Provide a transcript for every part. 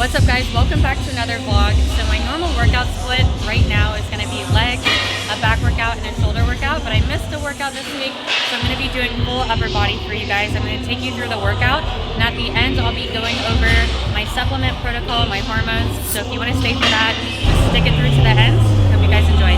What's up guys, welcome back to another vlog. So my normal workout split right now is going to be legs, a back workout, and a shoulder workout, but I missed a workout this week, so I'm going to be doing full upper body for you guys. I'm going to take you through the workout, and at the end I'll be going over my supplement protocol, my hormones, so if you want to stay for that, just stick it through to the end. Hope you guys enjoy.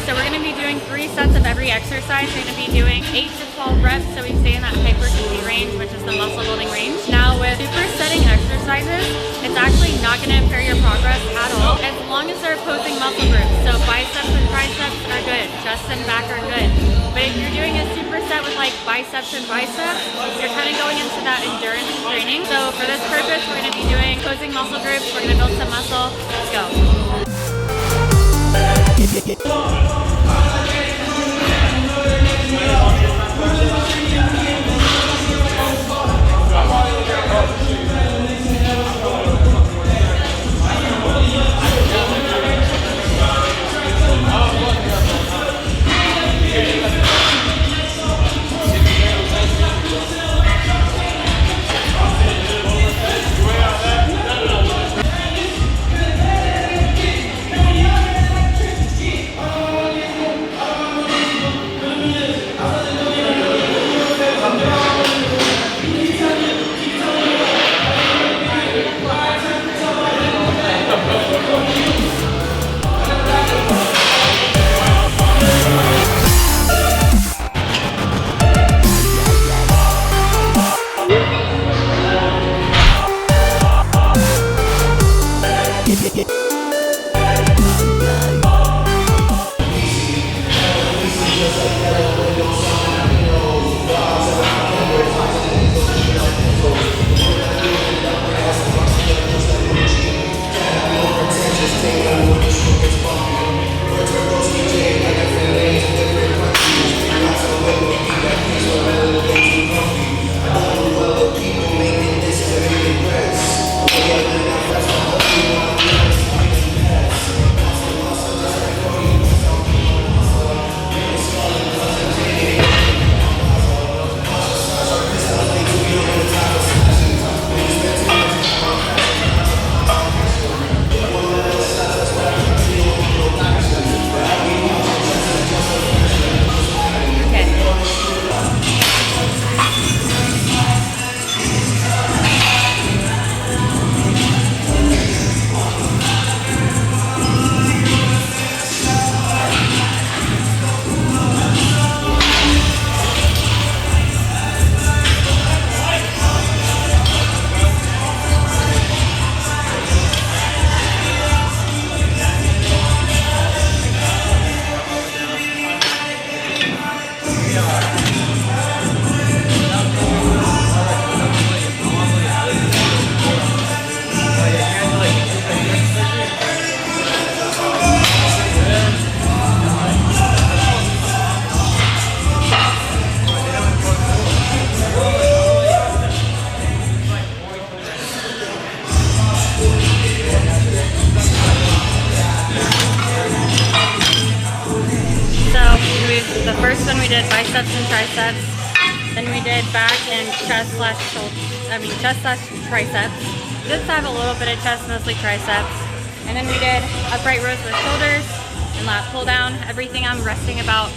So we're going to be doing 3 sets of every exercise. We're going to be doing 8 to 12 reps, so we stay in that hypertrophy range, which is the muscle building range. Now with supersetting exercises, it's actually not going to impair your progress at all, as long as they're opposing muscle groups. So biceps and triceps are good, chest and back are good. But if you're doing a superset with like biceps and biceps, you're kind of going into that endurance training. So for this purpose, we're going to be doing opposing muscle groups. We're going to build some muscle. Let's go. The first one we did biceps and triceps, then we did back and chest slash triceps. Just have a little bit of chest, mostly triceps. And then we did upright rows with shoulders and lat pull down. Everything I'm resting about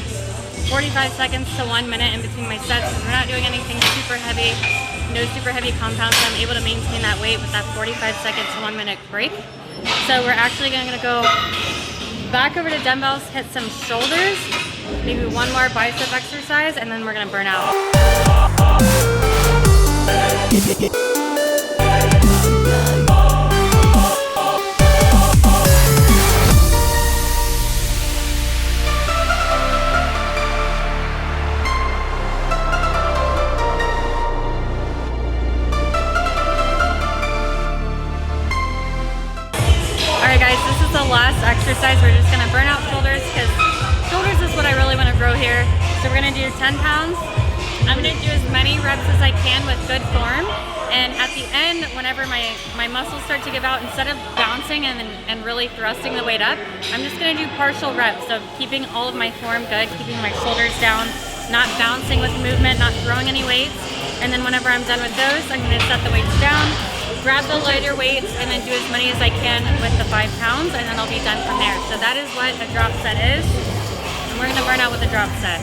45 seconds to 1 minute in between my sets. We're not doing anything super heavy, no super heavy compounds, so I'm able to maintain that weight with that 45 second to 1 minute break. So we're actually going to go back over to dumbbells, hit some shoulders, maybe one more bicep exercise, and then we're gonna burn out. Alright guys, this is the last exercise. We're just gonna burn out shoulders because shoulders is what I really want to grow here. So we're gonna do 10 pounds. I'm gonna do as many reps as I can with good form. And at the end, whenever my muscles start to give out, instead of bouncing and really thrusting the weight up, I'm just gonna do partial reps. So keeping all of my form good, keeping my shoulders down, not bouncing with the movement, not throwing any weights. And then whenever I'm done with those, I'm gonna set the weights down, grab the lighter weights, and then do as many as I can with the 5 pounds, and then I'll be done from there. So that is what a drop set is. And we're gonna burn out with a drop set.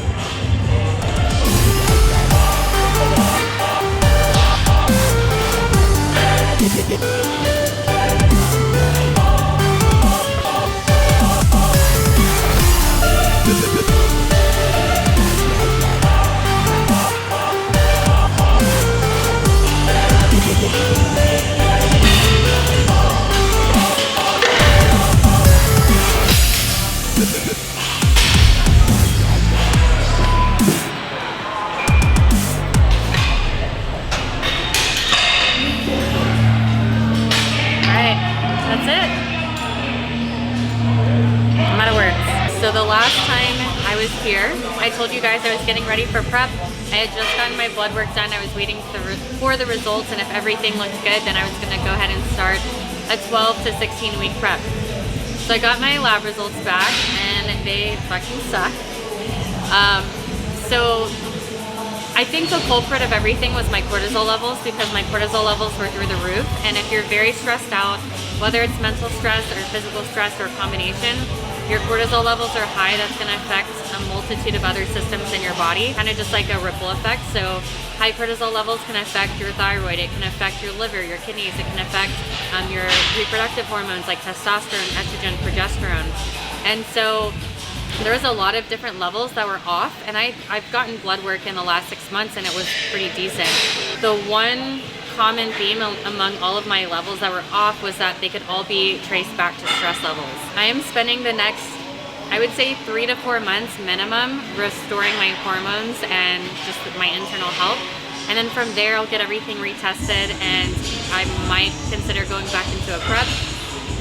So the last time I was here, I told you guys I was getting ready for prep. I had just gotten my blood work done. I was waiting for the results, and if everything looked good, then I was gonna go ahead and start a 12 to 16 week prep. So I got my lab results back, and they fucking suck. So I think the culprit of everything was my cortisol levels, because my cortisol levels were through the roof. And if you're very stressed out, whether it's mental stress or physical stress or a combination, your cortisol levels are high. That's going to affect a multitude of other systems in your body, kind of just like a ripple effect. So high cortisol levels can affect your thyroid, it can affect your liver, your kidneys, it can affect your reproductive hormones like testosterone, estrogen, progesterone. And so there was a lot of different levels that were off, and I've gotten blood work in the last 6 months, and it was pretty decent. The one common theme among all of my levels that were off was that they could all be traced back to stress levels. I am spending the next, I would say 3 to 4 months minimum, restoring my hormones and just my internal health. And then from there, I'll get everything retested, and I might consider going back into a prep.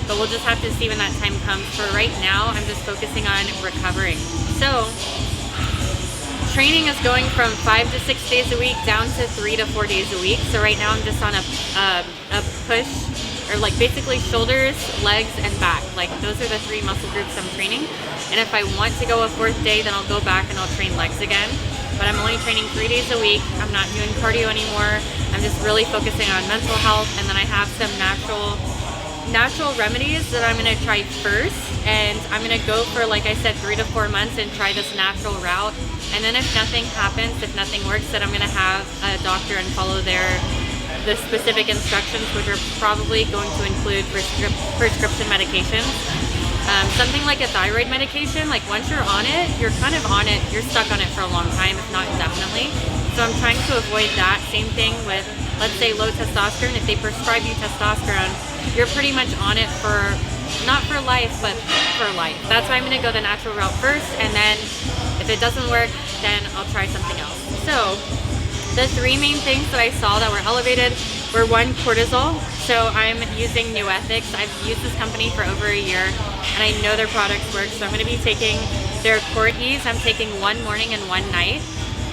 But we'll just have to see when that time comes. For right now, I'm just focusing on recovering. So training is going from 5 to 6 days a week down to 3 to 4 days a week. So right now I'm just on a push, or like basically shoulders, legs, and back. Like those are the 3 muscle groups I'm training. And if I want to go a 4th day, then I'll go back and I'll train legs again. But I'm only training 3 days a week. I'm not doing cardio anymore. I'm just really focusing on mental health. And then I have some natural remedies that I'm gonna try first. And I'm gonna go for, like I said, 3 to 4 months and try this natural route. And then if nothing happens, if nothing works, then I'm gonna have a doctor and follow the specific instructions, which are probably going to include prescription medications. Something like a thyroid medication, like once you're on it, you're kind of on it, you're stuck on it for a long time, if not indefinitely. So I'm trying to avoid that. Same thing with, let's say, low testosterone. If they prescribe you testosterone, you're pretty much on it for, not for life, but for life. That's why I'm gonna go the natural route first, and then if it doesn't work, then I'll try something else. So the 3 main things that I saw that were elevated were 1, cortisol. So I'm using NuEthix. I've used this company for over a year, and I know their products work. So I'm gonna be taking their Cortis. I'm taking 1 morning and 1 night.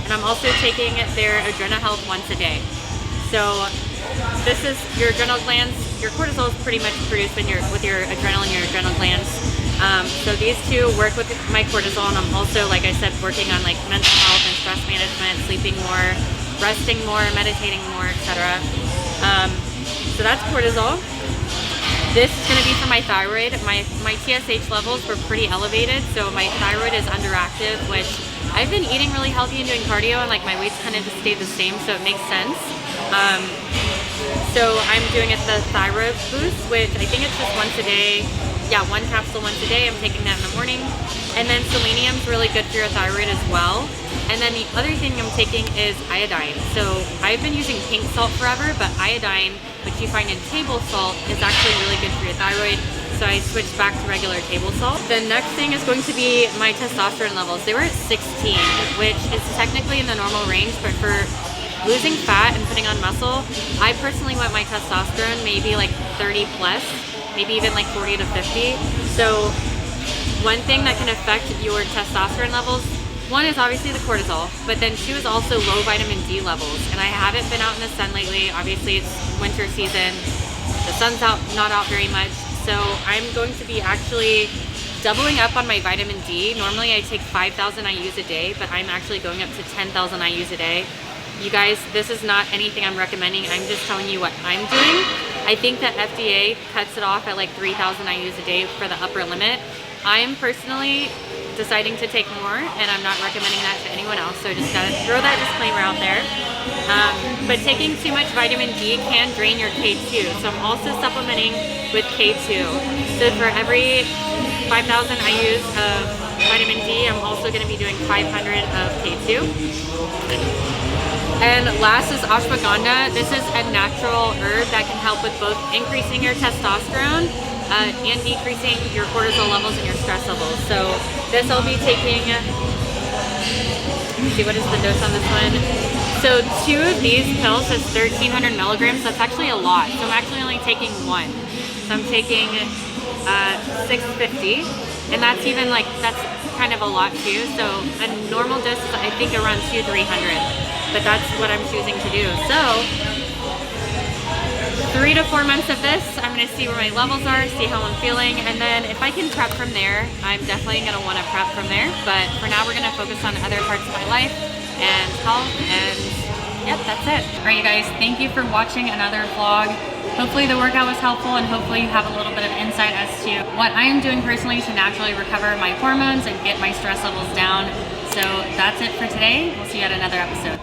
And I'm also taking their Adrenal Health once a day. So this is your adrenal glands. Your cortisol is pretty much produced with your adrenal and your adrenal glands. So these 2 work with my cortisol, and I'm also, like I said, working on like mental health and stress management, sleeping more, resting more, meditating more, etc. So that's cortisol. This is going to be for my thyroid. My TSH levels were pretty elevated, so my thyroid is underactive, which I've been eating really healthy and doing cardio, and like my weights kind of just stayed the same, so it makes sense. So I'm doing it the thyroid boost, which I think it's just once a day. Yeah, 1 capsule once a day. I'm taking that in the morning. And then selenium's really good for your thyroid as well. And then the other thing I'm taking is iodine. So I've been using pink salt forever, but iodine, which you find in table salt, is actually really good for your thyroid. So I switched back to regular table salt. The next thing is going to be my testosterone levels. They were at 16, which is technically in the normal range, but for losing fat and putting on muscle, I personally want my testosterone maybe like 30 plus, maybe even like 40 to 50. So one thing that can affect your testosterone levels, 1 is obviously the cortisol, but then 2 is also low vitamin D levels. And I haven't been out in the sun lately. Obviously it's winter season. The sun's not out very much. So I'm going to be actually doubling up on my vitamin D. Normally I take 5,000 IUs a day, but I'm actually going up to 10,000 IUs a day. You guys, this is not anything I'm recommending. I'm just telling you what I'm doing. I think that FDA cuts it off at like 3,000 IUs a day for the upper limit. I'm personally deciding to take more, and I'm not recommending that to anyone else, so just gotta throw that disclaimer out there. But taking too much vitamin D can drain your K2, so I'm also supplementing with K2. So for every 5,000 IUs of vitamin D, I'm also gonna be doing 500 of K2. And last is ashwagandha. This is a natural herb that can help with both increasing your testosterone and decreasing your cortisol levels and your stress levels. So this I'll be taking, let's see, what is the dose on this one? So 2 of these pills is 1,300 milligrams. That's actually a lot. So I'm actually only taking 1. So I'm taking 650, and that's even like, that's kind of a lot too. So a normal dose is I think around 200-300. But that's what I'm choosing to do. So 3 to 4 months of this, I'm gonna see where my levels are, see how I'm feeling, and then if I can prep from there, I'm definitely gonna wanna prep from there. But for now, we're gonna focus on other parts of my life and health, and yep, that's it. All right, you guys, thank you for watching another vlog. Hopefully the workout was helpful, and hopefully you have a little bit of insight as to what I am doing personally to naturally recover my hormones and get my stress levels down. So that's it for today. We'll see you at another episode.